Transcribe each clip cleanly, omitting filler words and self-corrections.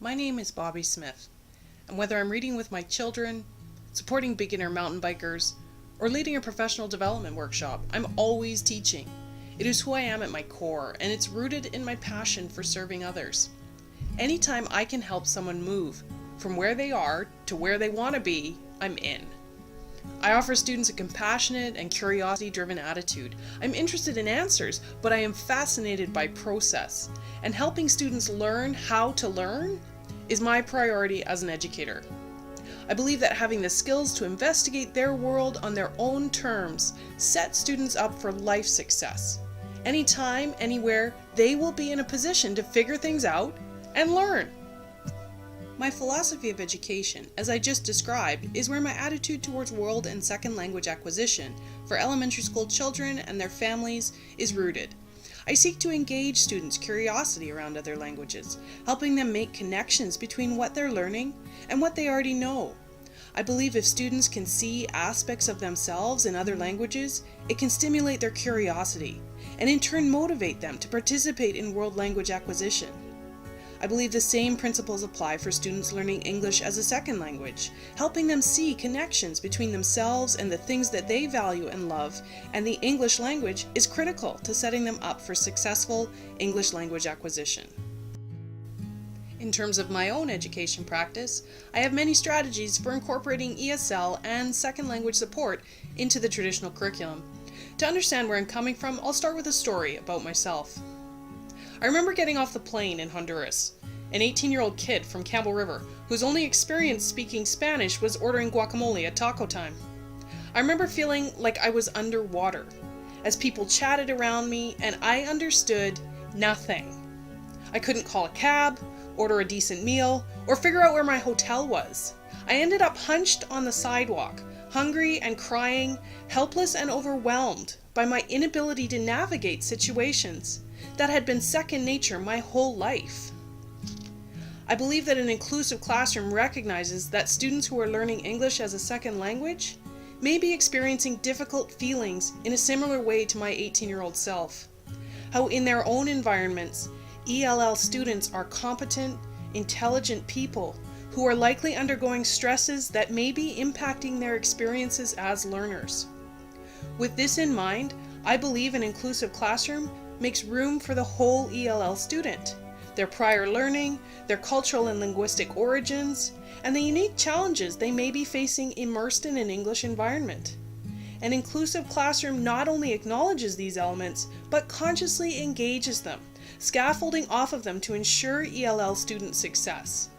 My name is Bobby Smith, and whether I'm reading with my children, supporting beginner mountain bikers, or leading a professional development workshop, I'm always teaching. It is who I am at my core, and it's rooted in my passion for serving others. Anytime I can help someone move from where they are to where they want to be, I'm in. I offer students a compassionate and curiosity-driven attitude. I'm interested in answers, but I am fascinated by process. And helping students learn how to learn is my priority as an educator. I believe that having the skills to investigate their world on their own terms sets students up for life success. Anytime, anywhere, they will be in a position to figure things out and learn. My philosophy of education, as I just described, is where my attitude towards world and second language acquisition for elementary school children and their families is rooted. I seek to engage students' curiosity around other languages, helping them make connections between what they're learning and what they already know. I believe if students can see aspects of themselves in other languages, it can stimulate their curiosity, and in turn motivate them to participate in world language acquisition. I believe the same principles apply for students learning English as a second language, helping them see connections between themselves and the things that they value and love, and the English language is critical to setting them up for successful English language acquisition. In terms of my own education practice, I have many strategies for incorporating ESL and second language support into the traditional curriculum. To understand where I'm coming from, I'll start with a story about myself. I remember getting off the plane in Honduras. An 18-year-old kid from Campbell River, whose only experience speaking Spanish was ordering guacamole at taco time. I remember feeling like I was underwater, as people chatted around me and I understood nothing. I couldn't call a cab, order a decent meal, or figure out where my hotel was. I ended up hunched on the sidewalk, hungry and crying, helpless and overwhelmed by my inability to navigate situations that had been second nature my whole life. I believe that an inclusive classroom recognizes that students who are learning English as a second language may be experiencing difficult feelings in a similar way to my 18-year-old self. How in their own environments, ELL students are competent, intelligent people who are likely undergoing stresses that may be impacting their experiences as learners. With this in mind, I believe an inclusive classroom makes room for the whole ELL student, their prior learning, their cultural and linguistic origins, and the unique challenges they may be facing immersed in an English environment. An inclusive classroom not only acknowledges these elements, but consciously engages them, scaffolding off of them to ensure ELL student success.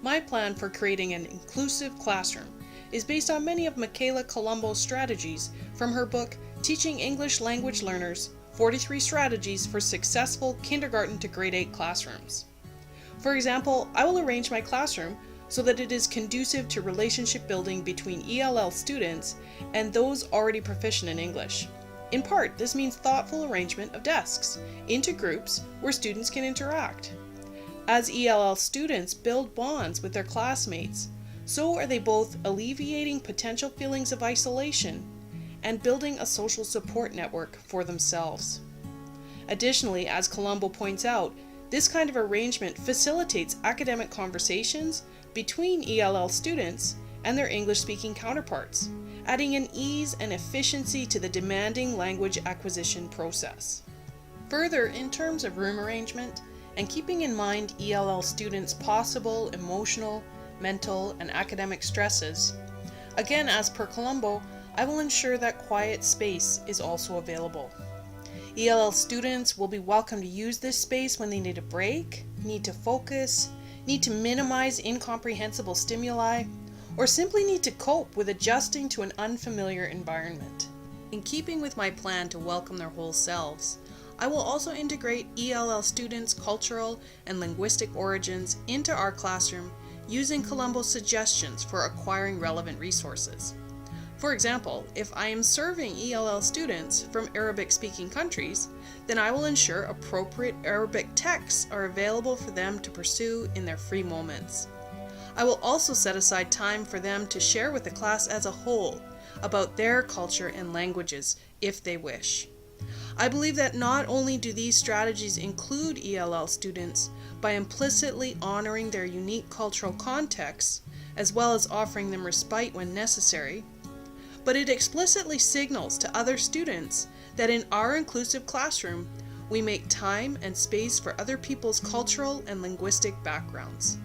My plan for creating an inclusive classroom is based on many of Michaela Colombo's strategies from her book, Teaching English Language Learners, 43 Strategies for Successful Kindergarten to Grade 8 Classrooms. For example, I will arrange my classroom so that it is conducive to relationship building between ELL students and those already proficient in English. In part, this means thoughtful arrangement of desks into groups where students can interact. As ELL students build bonds with their classmates, so are they both alleviating potential feelings of isolation and building a social support network for themselves. Additionally, as Colombo points out, this kind of arrangement facilitates academic conversations between ELL students and their English-speaking counterparts, adding an ease and efficiency to the demanding language acquisition process. Further, in terms of room arrangement, and keeping in mind ELL students' possible emotional, mental, and academic stresses, again as per Colombo, I will ensure that quiet space is also available. ELL students will be welcome to use this space when they need a break, need to focus, need to minimize incomprehensible stimuli, or simply need to cope with adjusting to an unfamiliar environment. In keeping with my plan to welcome their whole selves, I will also integrate ELL students' cultural and linguistic origins into our classroom using Colombo's suggestions for acquiring relevant resources. For example, if I am serving ELL students from Arabic-speaking countries, then I will ensure appropriate Arabic texts are available for them to pursue in their free moments. I will also set aside time for them to share with the class as a whole about their culture and languages if they wish. I believe that not only do these strategies include ELL students by implicitly honoring their unique cultural contexts, as well as offering them respite when necessary, but it explicitly signals to other students that in our inclusive classroom, we make time and space for other people's cultural and linguistic backgrounds.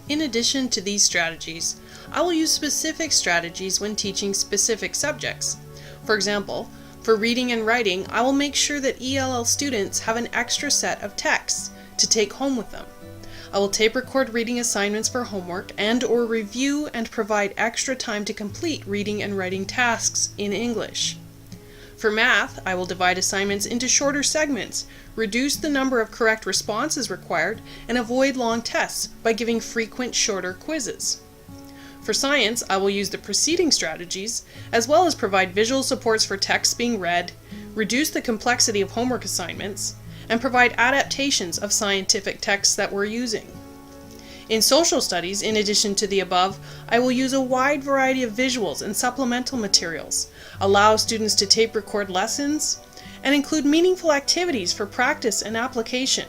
In addition to these strategies, I will use specific strategies when teaching specific subjects. For example, for reading and writing, I will make sure that ELL students have an extra set of texts to take home with them. I will tape record reading assignments for homework and/or review and provide extra time to complete reading and writing tasks in English. For math, I will divide assignments into shorter segments, reduce the number of correct responses required, and avoid long tests by giving frequent shorter quizzes. For science, I will use the preceding strategies, as well as provide visual supports for texts being read, reduce the complexity of homework assignments, and provide adaptations of scientific texts that we're using. In social studies, in addition to the above, I will use a wide variety of visuals and supplemental materials, allow students to tape record lessons, and include meaningful activities for practice and application.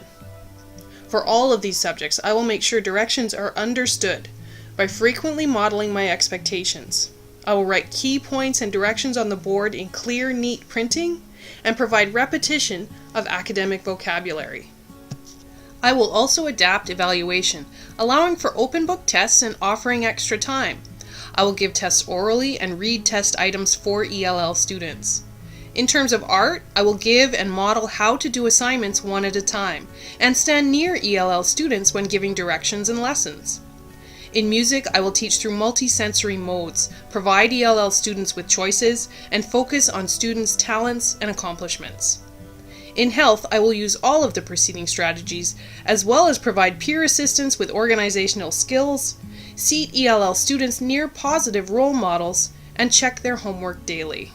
For all of these subjects, I will make sure directions are understood by frequently modeling my expectations. I will write key points and directions on the board in clear, neat printing, and provide repetition of academic vocabulary. I will also adapt evaluation, allowing for open book tests and offering extra time. I will give tests orally and read test items for ELL students. In terms of art, I will give and model how to do assignments one at a time, and stand near ELL students when giving directions and lessons. In music, I will teach through multisensory modes, provide ELL students with choices, and focus on students' talents and accomplishments. In health, I will use all of the preceding strategies, as well as provide peer assistance with organizational skills, seat ELL students near positive role models, and check their homework daily.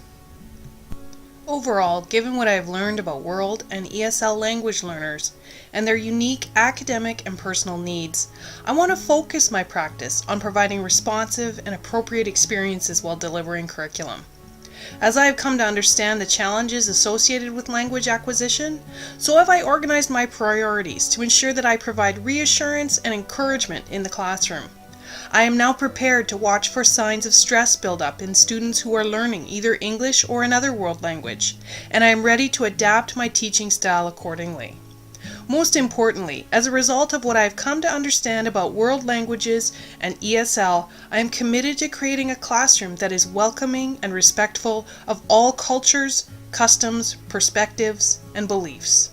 Overall, given what I have learned about World and ESL language learners and their unique academic and personal needs, I want to focus my practice on providing responsive and appropriate experiences while delivering curriculum. As I have come to understand the challenges associated with language acquisition, so have I organized my priorities to ensure that I provide reassurance and encouragement in the classroom. I am now prepared to watch for signs of stress buildup in students who are learning either English or another world language, and I am ready to adapt my teaching style accordingly. Most importantly, as a result of what I have come to understand about world languages and ESL, I am committed to creating a classroom that is welcoming and respectful of all cultures, customs, perspectives, and beliefs.